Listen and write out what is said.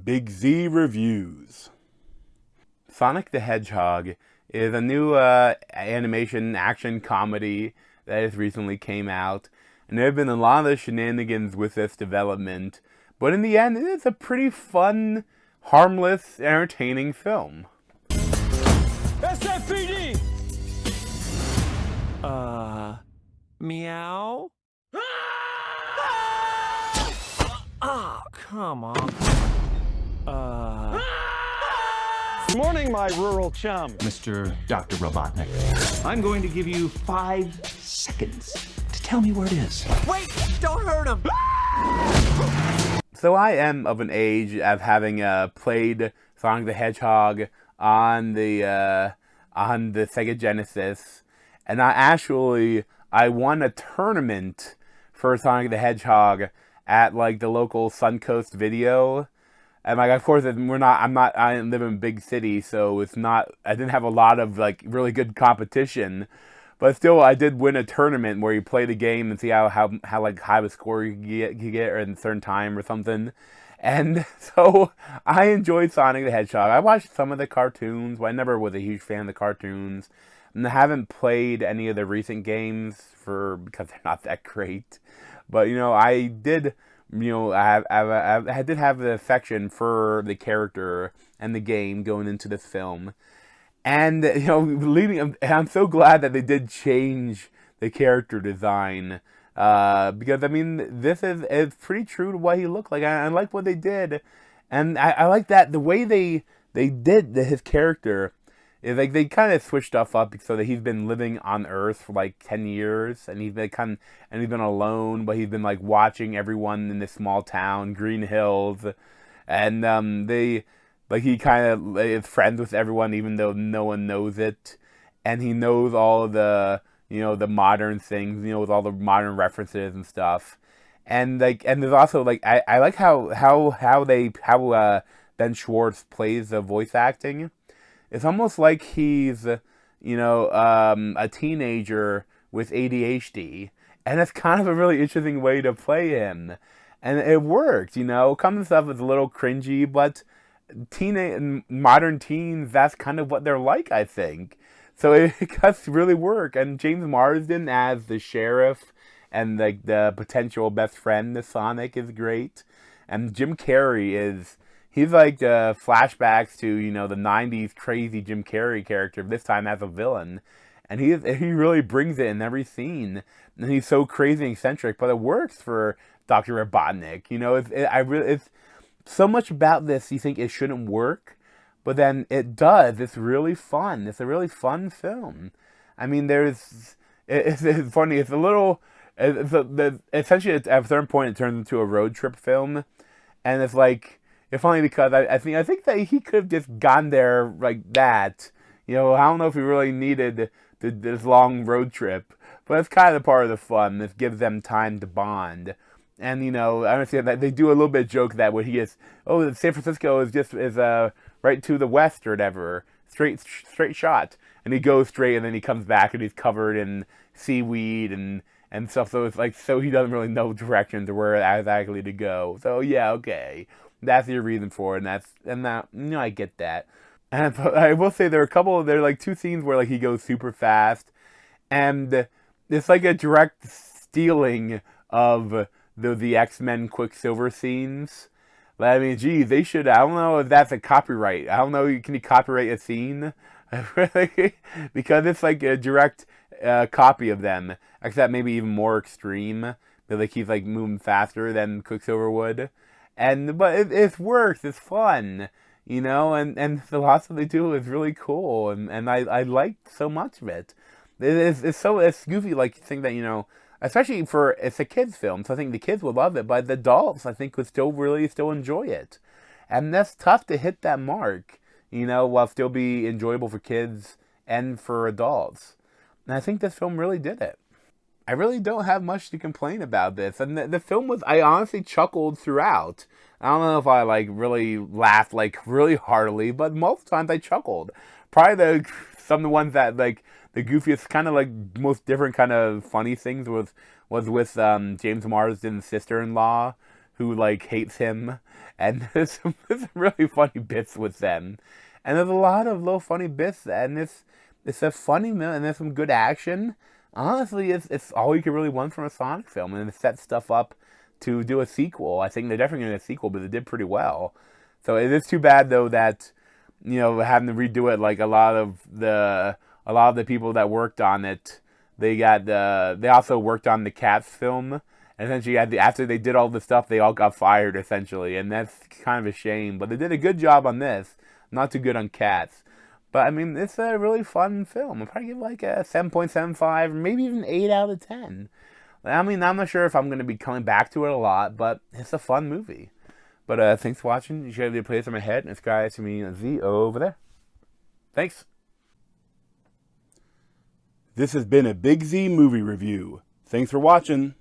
Big Z Reviews. Sonic the Hedgehog is a new animation action comedy that has recently came out. And there have been a lot of shenanigans with this development. But in the end, it's a pretty fun, harmless, entertaining film. SFPD! Meow? Oh, come on. Good morning, my rural chum. Mr. Dr. Robotnik, I'm going to give you 5 seconds to tell me where it is. Wait! Don't hurt him! So I am of an age of having played Sonic the Hedgehog on the Sega Genesis, and I won a tournament for Sonic the Hedgehog at like the local Suncoast Video. And like, of course, I didn't live in a big city, so I didn't have a lot of like really good competition. But still, I did win a tournament where you play the game and see how like high of a score you get or in a certain time or something. And so I enjoyed Sonic the Hedgehog. I watched some of the cartoons, but I never was a huge fan of the cartoons. And I haven't played any of the recent games because they're not that great. But I did. I did have an affection for the character and the game going into this film. And, I'm so glad that they did change the character design. Because, it's pretty true to what he looked like. I like what they did. And I like that the way they did his character is like they kind of switched stuff up so that he's been living on Earth for like 10 years. And he's been alone, but he's been like watching everyone in this small town, Green Hills. And he kind of is friends with everyone, even though no one knows it. And he knows all of the, the modern things, with all the modern references and stuff. And there's also I like how Ben Schwartz plays the voice acting. It's almost like he's, a teenager with ADHD. And it's kind of a really interesting way to play him. And it worked, Some stuff is a little cringy, but modern teens, that's kind of what they're like, I think. So it does really work. And James Marsden as the sheriff and the potential best friend to Sonic is great. And Jim Carrey he's like flashbacks to, the 90s crazy Jim Carrey character, this time as a villain. And he really brings it in every scene. And he's so crazy and eccentric, but it works for Dr. Robotnik. It's so much about this you think it shouldn't work, but then it does. It's really fun. It's a really fun film. It's funny. It's a little, essentially at a certain point it turns into a road trip film. And it's funny because I think that he could have just gone there like that. I don't know if he really needed this long road trip, but it's kind of part of the fun. This gives them time to bond. And, I understand that they do a little bit of joke that when he is, San Francisco is right to the west or whatever, straight shot. And he goes straight and then he comes back and he's covered in seaweed and stuff. So it's so he doesn't really know directions or where exactly to go. So yeah, okay. That's your reason for it. I get that. And I will say there are 2 scenes where he goes super fast. And it's like a direct stealing of the X-Men Quicksilver scenes. Geez, they should. I don't know if that's a copyright. I don't know. Can you copyright a scene? Because it's like a direct copy of them, except maybe even more extreme. That he's moving faster than Quicksilver would, but it works. It's fun, and the lots that they do is really cool, and I like so much of it. It's goofy, you think that especially it's a kids film, so I think the kids will love it, but the adults, I think, would still enjoy it. And that's tough to hit that mark, while still be enjoyable for kids and for adults. And I think this film really did it. I really don't have much to complain about this. And the film I honestly chuckled throughout. I don't know if I really laughed really heartily, but most times I chuckled. Probably some of the ones that the goofiest kind of most different kind of funny things was with James Marsden's sister-in-law, who like hates him, and there's some really funny bits with them, and there's a lot of little funny bits, and it's a funny and there's some good action. Honestly, it's all you can really want from a Sonic film, and it sets stuff up to do a sequel. I think they're definitely going to do a sequel, but they did pretty well. So it is too bad though that having to redo it. Like a lot of the people that worked on it, they also worked on the Cats film. And essentially, after they did all the stuff, they all got fired, essentially. And that's kind of a shame. But they did a good job on this. Not too good on Cats. But, I mean, it's a really fun film. I'll probably give like a 7.75, maybe even 8 out of 10. I mean, I'm not sure if I'm going to be coming back to it a lot, but it's a fun movie. But thanks for watching. You should have the place on my head. And this guy to me, Z over there. Thanks. This has been a Big Z movie review. Thanks for watching.